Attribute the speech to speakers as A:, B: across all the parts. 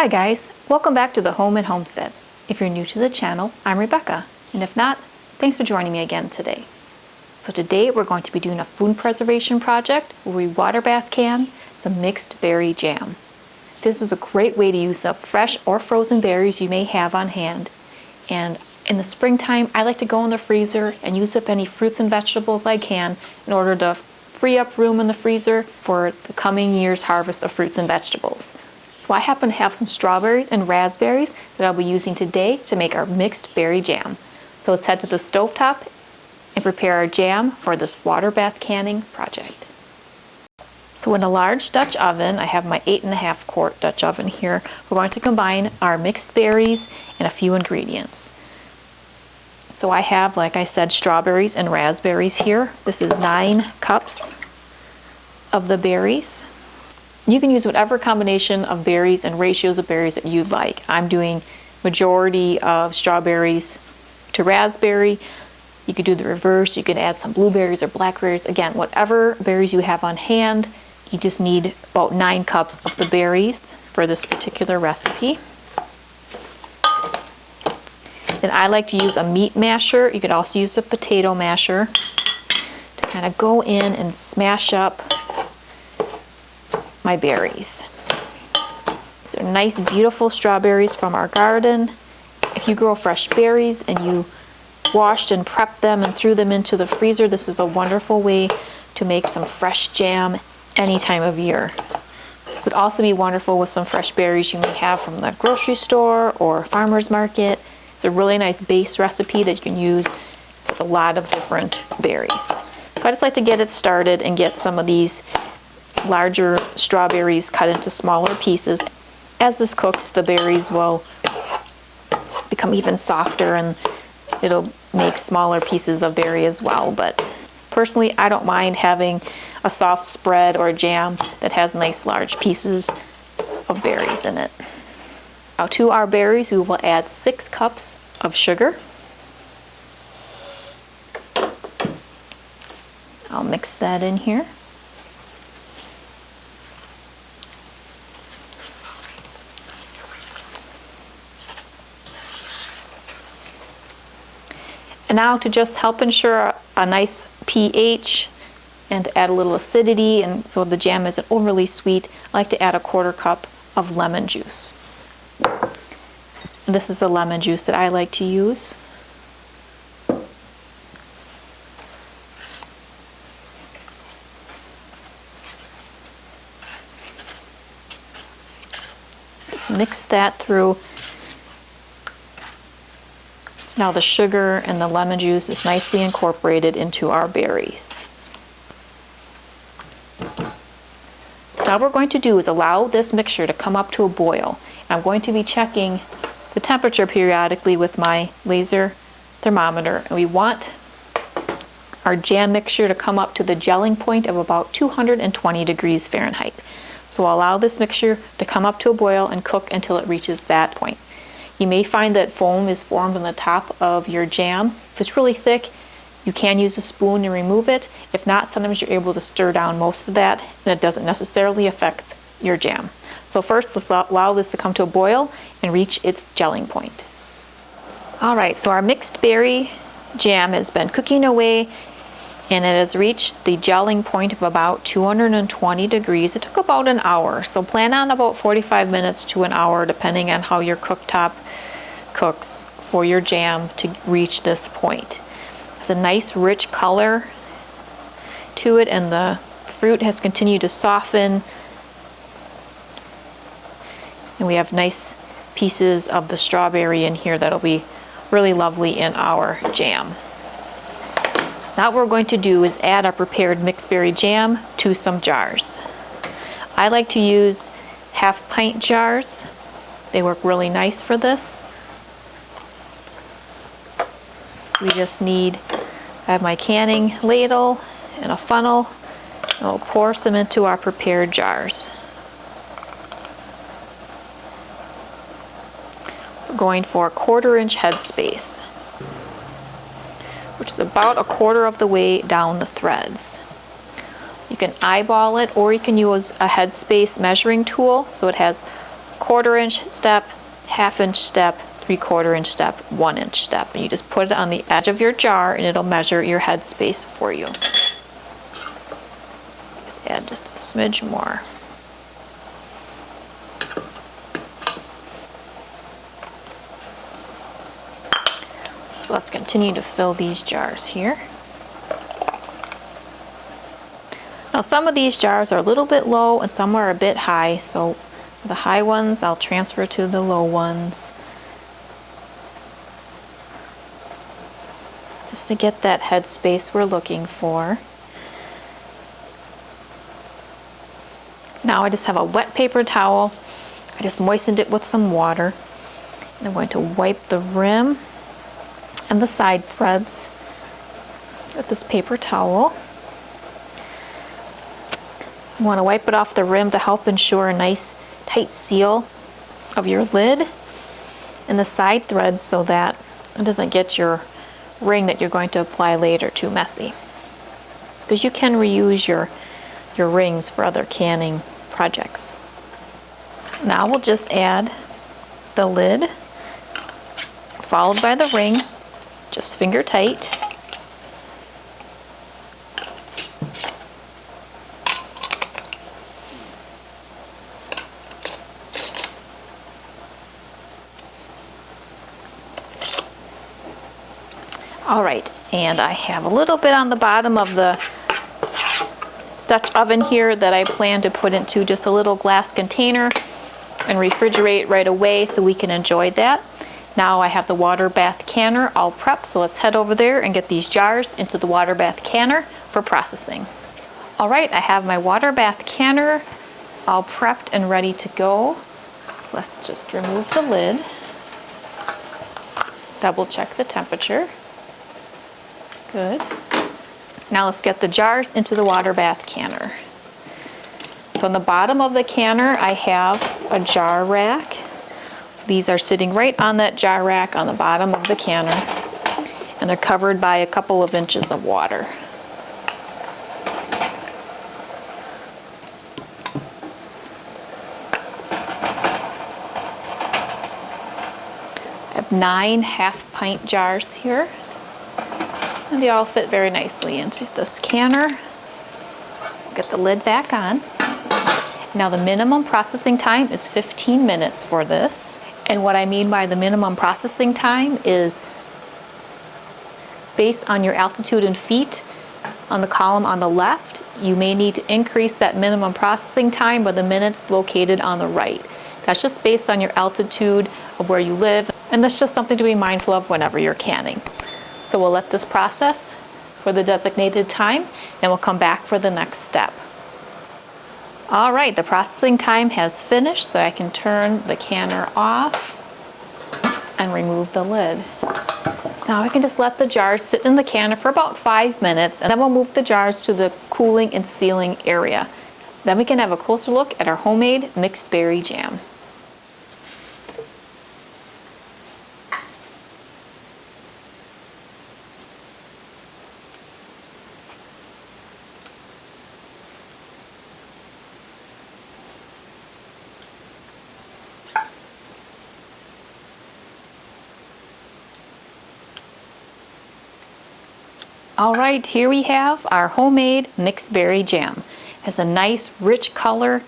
A: Hi guys, welcome back to the Home and Homestead. If you're new to the channel, I'm Rebecca, and if not, thanks for joining me again today. So today we're going to be doing a food preservation project where we water bath can some mixed berry jam. This is a great way to use up fresh or frozen berries you may have on hand. And in the springtime, I like to go in the freezer and use up any fruits and vegetables I can in order to free up room in the freezer for the coming year's harvest of fruits and vegetables. So I happen to have some strawberries and raspberries that I'll be using today to make our mixed berry jam. So let's head to the stovetop and prepare our jam for this water bath canning project. So in a large Dutch oven, I have my 8.5 quart Dutch oven here. We're going to combine our mixed berries and a few ingredients. So I have, like I said, strawberries and raspberries here. This is 9 cups of the berries. You can use whatever combination of berries and ratios of berries that you'd like. I'm doing majority of strawberries to raspberry. You could do the reverse. You could add some blueberries or blackberries. Again, whatever berries you have on hand. You just need about 9 cups of the berries for this particular recipe. Then I like to use a meat masher. You could also use a potato masher to kind of go in and smash up my berries. These are nice, beautiful strawberries from our garden. If you grow fresh berries and you washed and prepped them and threw them into the freezer, this is a wonderful way to make some fresh jam any time of year. This would also be wonderful with some fresh berries you may have from the grocery store or farmer's market. It's a really nice base recipe that you can use with a lot of different berries. So I just like to get it started and get some of these larger strawberries cut into smaller pieces. As this cooks, the berries will become even softer and it'll make smaller pieces of berry as well. But personally, I don't mind having a soft spread or jam that has nice large pieces of berries in it. Now to our berries, we will add 6 cups of sugar. I'll mix that in here. And now to just help ensure a nice pH and to add a little acidity and so the jam isn't overly sweet, I like to add a 1/4 cup of lemon juice. And this is the lemon juice that I like to use. Just mix that through. So now the sugar and the lemon juice is nicely incorporated into our berries. So now what we're going to do is allow this mixture to come up to a boil. I'm going to be checking the temperature periodically with my laser thermometer, and we want our jam mixture to come up to the gelling point of about 220 degrees Fahrenheit. So I'll allow this mixture to come up to a boil and cook until it reaches that point. You may find that foam is formed on the top of your jam. If it's really thick, you can use a spoon and remove it. If not, sometimes you're able to stir down most of that, and it doesn't necessarily affect your jam. So first, let's allow this to come to a boil and reach its gelling point. All right, so our mixed berry jam has been cooking away, and it has reached the gelling point of about 220 degrees. It took about an hour, so plan on about 45 minutes to an hour, depending on how your cooktop cooks for your jam to reach this point. It's a nice rich color to it, and the fruit has continued to soften. And we have nice pieces of the strawberry in here that'll be really lovely in our jam. So now what we're going to do is add our prepared mixed berry jam to some jars. I like to use 1/2 pint jars. They work really nice for this. So we just need, I have my canning ladle and a funnel, and we'll pour some into our prepared jars. We're going for a 1/4 inch headspace, which is about a 1/4 of the way down the threads. You can eyeball it, or you can use a headspace measuring tool, so it has 1/4 inch step, 1/2 inch step, 3/4 inch step, 1 inch step. And you just put it on the edge of your jar and it'll measure your headspace for you. Just add just a smidge more. So let's continue to fill these jars here. Now some of these jars are a little bit low and some are a bit high, so the high ones I'll transfer to the low ones, just to get that headspace we're looking for. Now I just have a wet paper towel. I just moistened it with some water. And I'm going to wipe the rim and the side threads with this paper towel. You want to wipe it off the rim to help ensure a nice tight seal of your lid, and the side threads so that it doesn't get your ring that you're going to apply later too messy. Because you can reuse your rings for other canning projects. Now we'll just add the lid followed by the ring, just finger tight. All right, and I have a little bit on the bottom of the Dutch oven here that I plan to put into just a little glass container and refrigerate right away so we can enjoy that. Now I have the water bath canner all prepped, so let's head over there and get these jars into the water bath canner for processing. All right, I have my water bath canner all prepped and ready to go. So let's just remove the lid, double check the temperature. Good. Now let's get the jars into the water bath canner. So on the bottom of the canner I have a jar rack. So these are sitting right on that jar rack on the bottom of the canner, and they're covered by a couple of inches of water. I have 9 half-pint jars here, and they all fit very nicely into this canner. Get the lid back on. Now the minimum processing time is 15 minutes for this. And what I mean by the minimum processing time is based on your altitude in feet on the column on the left, you may need to increase that minimum processing time by the minutes located on the right. That's just based on your altitude of where you live, and that's just something to be mindful of whenever you're canning. So we'll let this process for the designated time, and we'll come back for the next step. All right, the processing time has finished, so I can turn the canner off and remove the lid. So now I can just let the jars sit in the canner for about 5 minutes, and then we'll move the jars to the cooling and sealing area. Then we can have a closer look at our homemade mixed berry jam. All right, here we have our homemade mixed berry jam. It has a nice rich color.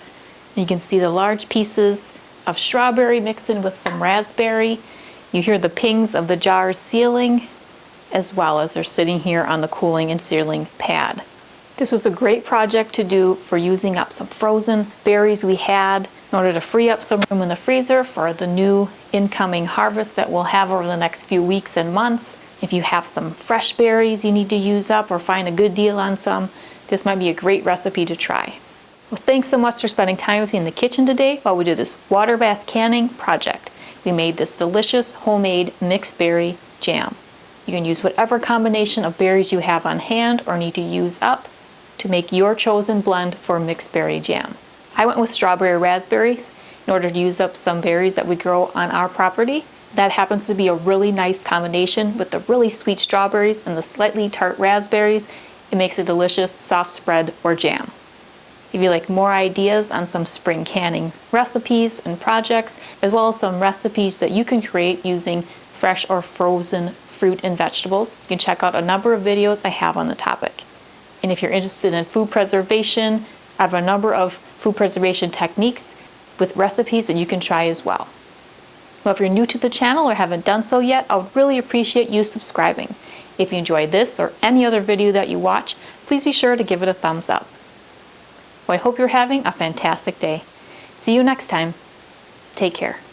A: You can see the large pieces of strawberry mixed in with some raspberry. You hear the pings of the jars sealing, as well as they're sitting here on the cooling and sealing pad. This was a great project to do for using up some frozen berries we had in order to free up some room in the freezer for the new incoming harvest that we'll have over the next few weeks and months. If you have some fresh berries you need to use up or find a good deal on some, this might be a great recipe to try. Well, thanks so much for spending time with me in the kitchen today while we do this water bath canning project. We made this delicious homemade mixed berry jam. You can use whatever combination of berries you have on hand or need to use up to make your chosen blend for mixed berry jam. I went with strawberry raspberries in order to use up some berries that we grow on our property. That happens to be a really nice combination with the really sweet strawberries and the slightly tart raspberries. It makes a delicious soft spread or jam. If If you like more ideas on some spring canning recipes and projects, as well as some recipes that you can create using fresh or frozen fruit and vegetables, you can check out a number of videos I have on the topic. And if you're interested in food preservation, I have a number of food preservation techniques with recipes that you can try as well. Well, if you're new to the channel or haven't done so yet, I would really appreciate you subscribing. If you enjoy this or any other video that you watch, please be sure to give it a thumbs up. Well, I hope you're having a fantastic day. See you next time. Take care.